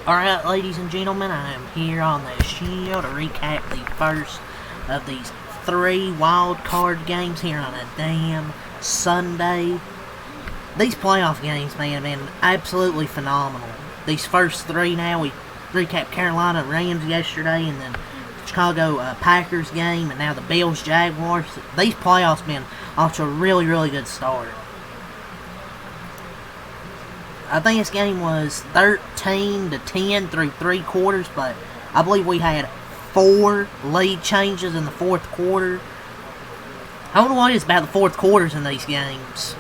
Alright, ladies and gentlemen, I am here on the show to recap the first of these 3 wild card games here on a damn Sunday. These playoff games, man, have been absolutely phenomenal. These first 3 now, we recapped Carolina Rams yesterday, and then Chicago Packers game, and now the Bills Jaguars. These playoffs been off to a really, really good start. I think this game was 13-10 through 3 quarters, but I believe we had 4 lead changes in the 4th quarter. I don't know what it is about the 4th quarters in these games.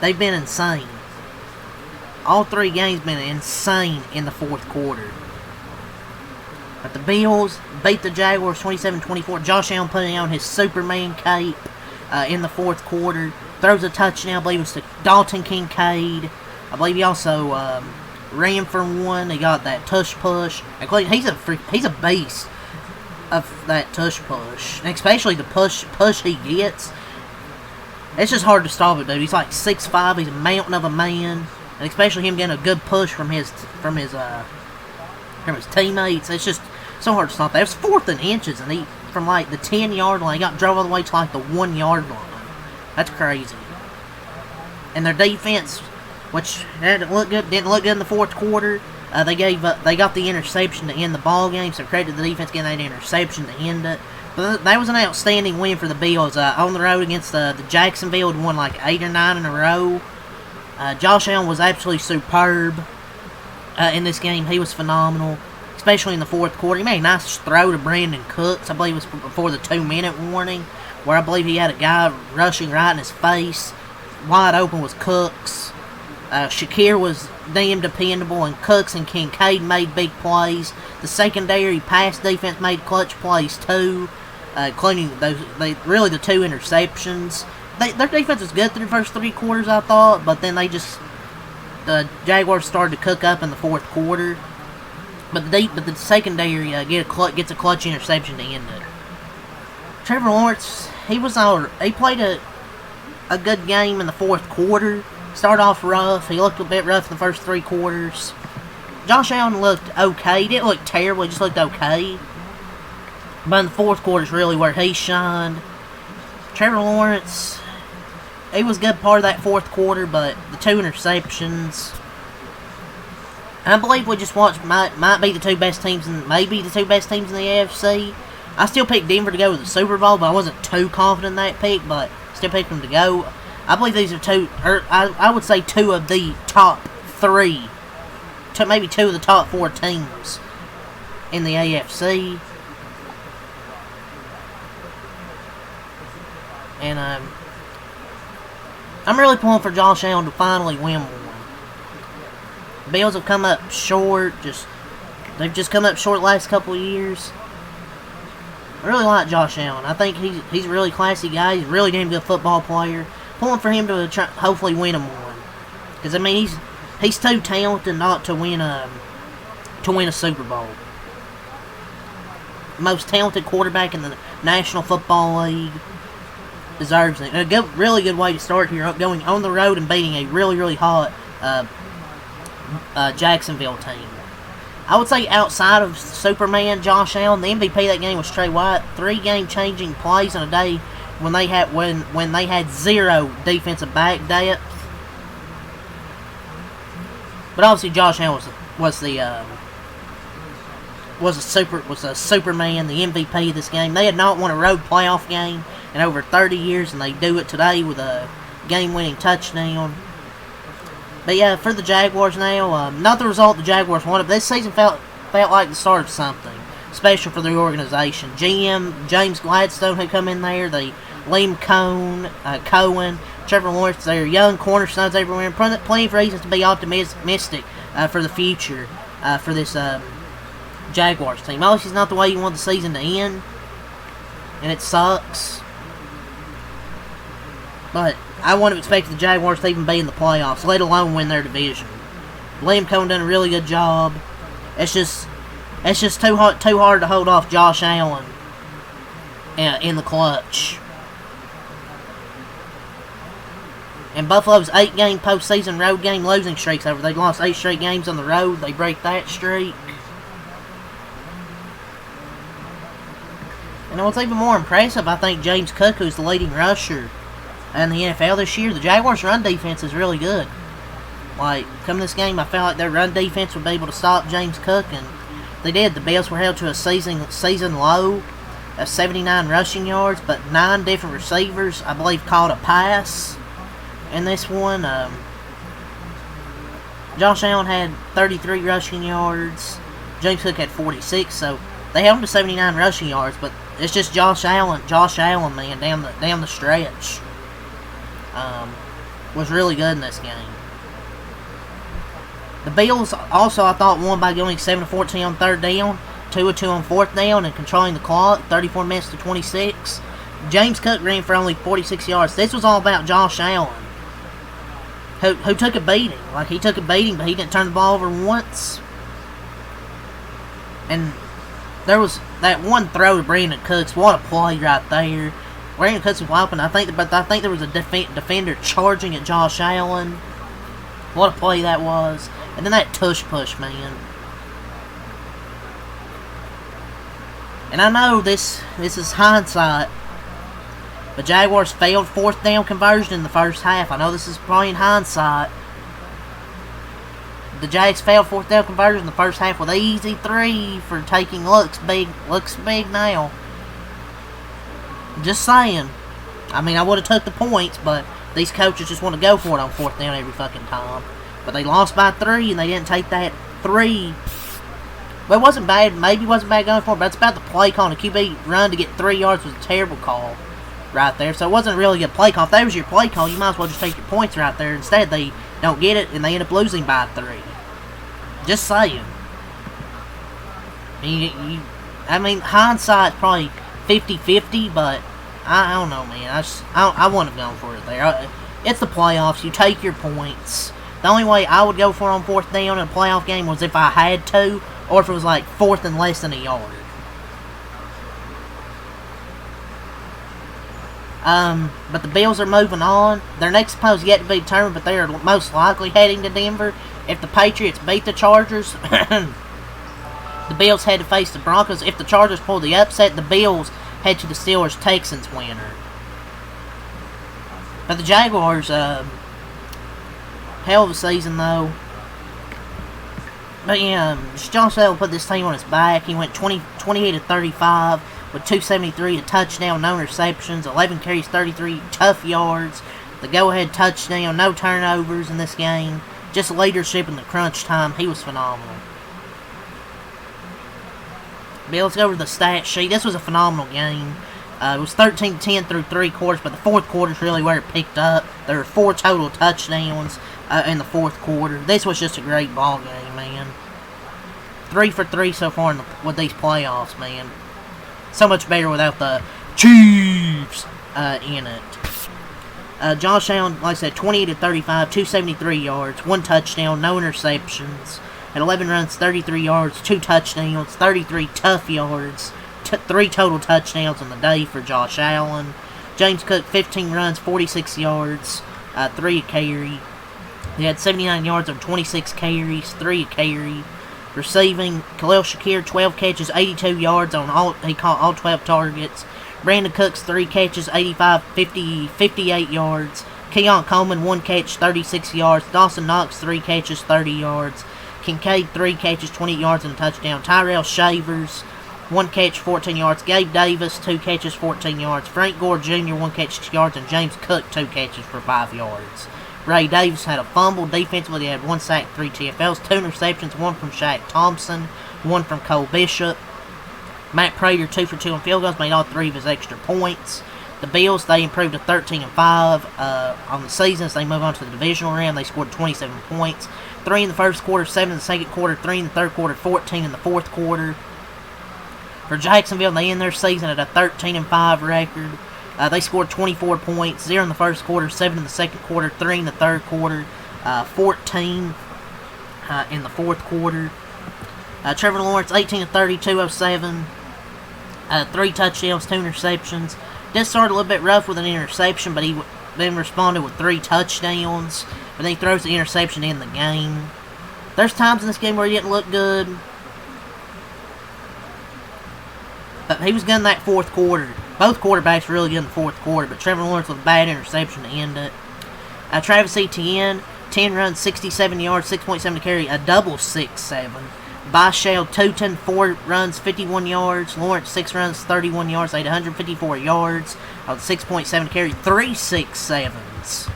They've been insane. All 3 games been insane in the 4th quarter. But the Bills beat the Jaguars 27-24. Josh Allen putting on his Superman cape in the 4th quarter. Throws a touchdown, I believe it was to Dalton Kincaid. I believe he also ran for 1. He got that tush push. He's a beast of that tush push, and especially the push he gets. It's just hard to stop it, dude. He's like 6'5". He's a mountain of a man, and especially him getting a good push from his teammates. It's just so hard to stop that. It was 4th and inches, and he from like the 10-yard line, he drove all the way to like the 1-yard line. That's crazy. And their defense, which didn't look good in the 4th quarter. They got the interception to end the ball game, so credit to the defense getting that interception to end it. But that was an outstanding win for the Bills on the road against the Jacksonville. Won like 8 or 9 in a row. Josh Allen was absolutely superb in this game. He was phenomenal, especially in the 4th quarter. He made a nice throw to Brandon Cooks. I believe it was before the 2-minute warning, where I believe he had a guy rushing right in his face. Wide open was Cooks. Shakir was damn dependable, and Cooks and Kincaid made big plays. The secondary pass defense made clutch plays too, including the 2 interceptions. Their defense was good through the first 3 quarters, I thought, but then the Jaguars started to cook up in the 4th quarter. But the secondary gets a clutch interception to end it. Trevor Lawrence, he played a good game in the 4th quarter. Started off rough. He looked a bit rough in the first 3 quarters. Josh Allen looked okay. He didn't look terrible. He just looked okay. But in the 4th quarter is really where he shined. Trevor Lawrence, he was a good part of that 4th quarter, but the 2 interceptions, I believe we just watched might be the 2 best teams, and maybe the 2 best teams in the AFC. I still picked Denver to go to the Super Bowl, but I wasn't too confident in that pick, but still picked them to go. I believe these are I would say 2 of the top 3, maybe 2 of the top 4 teams in the AFC. And I'm really pulling for Josh Allen to finally win one. The Bills have come up short. They've just come up short the last couple of years. I really like Josh Allen. I think he's a really classy guy. He's a really damn good football player. Pulling for him to hopefully win him one, because I mean he's too talented not to win a Super Bowl. Most talented quarterback in the National Football League, deserves it. And a really good way to start here, going on the road and beating a really, really hot Jacksonville team. I would say outside of Superman Josh Allen, the MVP of that game was Trey White. 3 game-changing plays in a day when they had 0 defensive back depth. But obviously Josh Allen was a Superman, the MVP of this game. They had not won a road playoff game in over 30 years, and they do it today with a game-winning touchdown. But yeah, for the Jaguars now, not the result the Jaguars wanted, but this season felt like the start of something special for the organization. GM James Gladstone who come in there, the Liam Cohen, Trevor Lawrence, they're young cornerstones everywhere, plenty of reasons to be optimistic for the future for this Jaguars team. Obviously, it's not the way you want the season to end, and it sucks. But I wouldn't have expected the Jaguars to even be in the playoffs, let alone win their division. Liam Cohen done a really good job. It's just too hard to hold off Josh Allen in the clutch. And Buffalo's 8-game postseason road game losing streak's over. They've lost 8 straight games on the road. They break that streak. And what's even more impressive, I think James Cook, who's the leading rusher in the NFL this year, the Jaguars' run defense is really good. Like, coming this game, I felt like their run defense would be able to stop James Cook, and they did. The Bills were held to a season low of 79 rushing yards, but 9 different receivers, I believe, caught a pass in this one. Josh Allen had 33 rushing yards. James Cook had 46, so they held him to 79 rushing yards, but it's just Josh Allen, man, down the stretch. Was really good in this game. The Bills also, I thought, won by going 7-14 on third down, 2-2 on fourth down, and controlling the clock, 34 minutes to 26. James Cook ran for only 46 yards. This was all about Josh Allen, who took a beating. Like, he took a beating, but he didn't turn the ball over once. And there was that one throw to Brandon Cooks. What a play right there. Brandon Cooks was open. I think there was a defender charging at Josh Allen. What a play that was. And then that tush push, man. And I know this is hindsight, but Jaguars failed fourth down conversion in the first half. I know this is probably in hindsight. The Jags failed fourth down conversion in the first half with an easy 3 for taking looks big now. Just saying. I mean, I would have took the points, but these coaches just want to go for it on fourth down every fucking time. But they lost by 3, and they didn't take that 3. Well, it wasn't bad. Maybe it wasn't bad going for it, but it's about the play call. And a QB run to get 3 yards was a terrible call right there. So it wasn't really a good play call. If that was your play call, you might as well just take your points right there. Instead, they don't get it, and they end up losing by 3. Just saying. I mean, hindsight's probably 50-50, but I don't know, man. I wouldn't have gone for it there. It's the playoffs. You take your points. The only way I would go for it on fourth down in a playoff game was if I had to, or if it was like fourth and less than a yard. But the Bills are moving on. Their next opponent is yet to be determined, but they are most likely heading to Denver. If the Patriots beat the Chargers, the Bills head to face the Broncos. If the Chargers pull the upset, the Bills head to the Steelers-Texans winner. But the Jaguars, hell of a season though. But yeah, Josh Allen put this team on his back. He went 28-35 with 273, a touchdown, no interceptions, 11 carries, 33 tough yards. The go-ahead touchdown, no turnovers in this game. Just leadership in the crunch time. He was phenomenal. But let's go over the stat sheet. This was a phenomenal game. It was 13-10 through 3 quarters, but the fourth quarter is really where it picked up. There were 4 total touchdowns in the fourth quarter. This was just a great ball game, man. 3 for 3 so far with these playoffs, man. So much better without the Chiefs in it. Josh Allen, like I said, 28-35, 273 yards, 1 touchdown, no interceptions. At 11 runs, 33 yards, 2 touchdowns, 33 tough yards, 3 total touchdowns on the day for Josh Allen. James Cook, 15 runs, 46 yards, 3 a carry. He had 79 yards on 26 carries, 3 a carry. Receiving, Khalil Shakir, 12 catches, 82 yards on he caught all 12 targets. Brandon Cooks, 3 catches, 58 yards. Keon Coleman, 1 catch, 36 yards. Dawson Knox, 3 catches, 30 yards. Kincaid, 3 catches, 20 yards and a touchdown. Tyrell Shavers, 1 catch, 14 yards. Gabe Davis, 2 catches, 14 yards. Frank Gore Jr., 1 catch, 2 yards. And James Cook, 2 catches for 5 yards. Ray Davis had a fumble. Defensively, he had 1 sack, 3 TFLs, 2 interceptions, 1 from Shaq Thompson, 1 from Cole Bishop. Matt Prater, 2 for 2 on field goals, made all 3 of his extra points. The Bills, they improved to 13-5 on the season as they move on to the divisional round. They scored 27 points. 3 in the first quarter, 7 in the second quarter, 3 in the third quarter, 14 in the fourth quarter. For Jacksonville, they end their season at a 13-5 record. They scored 24 points, 0 in the first quarter, 7 in the second quarter, 3 in the third quarter, 14 in the fourth quarter. Trevor Lawrence, 18-30, 207, 3 touchdowns, 2 interceptions. Did start a little bit rough with an interception, but then responded with 3 touchdowns. But then he throws the interception in the game. There's times in this game where he didn't look good. But he was good in that fourth quarter. Both quarterbacks were really good in the fourth quarter, but Trevor Lawrence with a bad interception to end it. Travis Etienne, 10 runs, 67 yards, 6.7 to carry, a double 6-7. Bashal Toten, 4 runs, 51 yards. Lawrence, 6 runs, 31 yards. They had 154 yards. 6.7 to carry, 3 6-7s,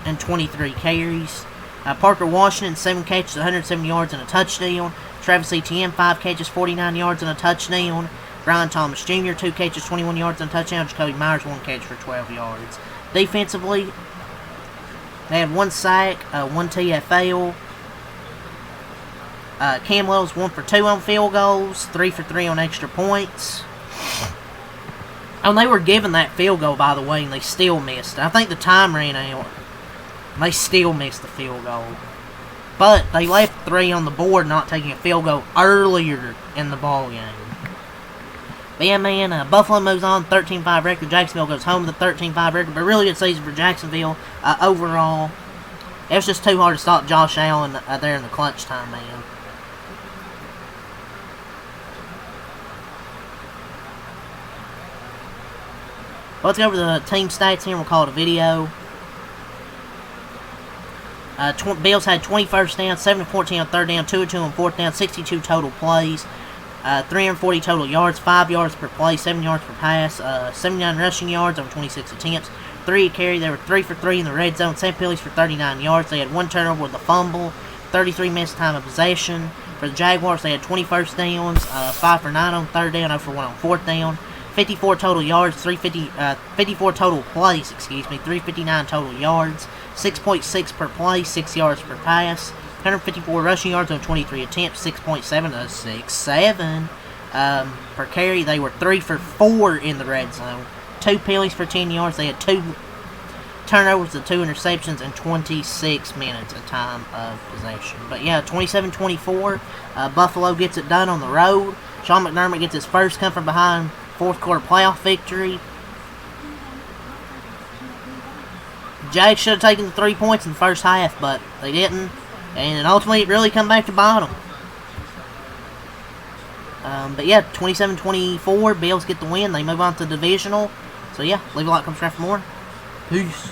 and 23 carries. Parker Washington, 7 catches, 170 yards, and a touchdown. Travis Etienne, 5 catches, 49 yards, and a touchdown. Brian Thomas Jr., 2 catches, 21 yards, and a touchdown. Jacoby Myers, 1 catch for 12 yards. Defensively, they had 1 sack, 1 TFL. Cam Wells 1 for 2 on field goals, 3 for 3 on extra points. And they were given that field goal, by the way, and they still missed it. I think the time ran out. They still missed the field goal. But they left 3 on the board, not taking a field goal earlier in the ball game. But yeah, man, Buffalo moves on, 13-5 record. Jacksonville goes home with a 13-5 record. But really good season for Jacksonville overall. It was just too hard to stop Josh Allen there in the clutch time, man. Let's go over the team stats here. We'll call it a video. Bills had 20 first down, 7 of 14 on third down, 2 of 2 on fourth down, 62 total plays, 340 total yards, 5 yards per play, 7 yards per pass, 79 rushing yards on 26 attempts, 3 a carry. They were 3 for 3 in the red zone, 7 penalties for 39 yards. They had 1 turnover with a fumble, 33 minutes time of possession. For the Jaguars, they had 20 first downs, 5 for 9 on third down, 0 for 1 on fourth down. 54 total yards, 54 total plays, 359 total yards, 6.6 per play, 6 yards per pass, 154 rushing yards on 23 attempts, 6.7 to 6.7 per carry. They were 3 for 4 in the red zone, 2 penalties for 10 yards. They had 2 turnovers and 2 interceptions in 26 minutes of time of possession. But yeah, 27-24, Buffalo gets it done on the road. Sean McDermott gets his first come from behind fourth quarter playoff victory. Jags should have taken the 3 points in the first half, but they didn't. And ultimately, it really come back to bite them. But yeah, 27-24, Bills get the win. They move on to the divisional. So yeah, leave a like, subscribe for more. Peace.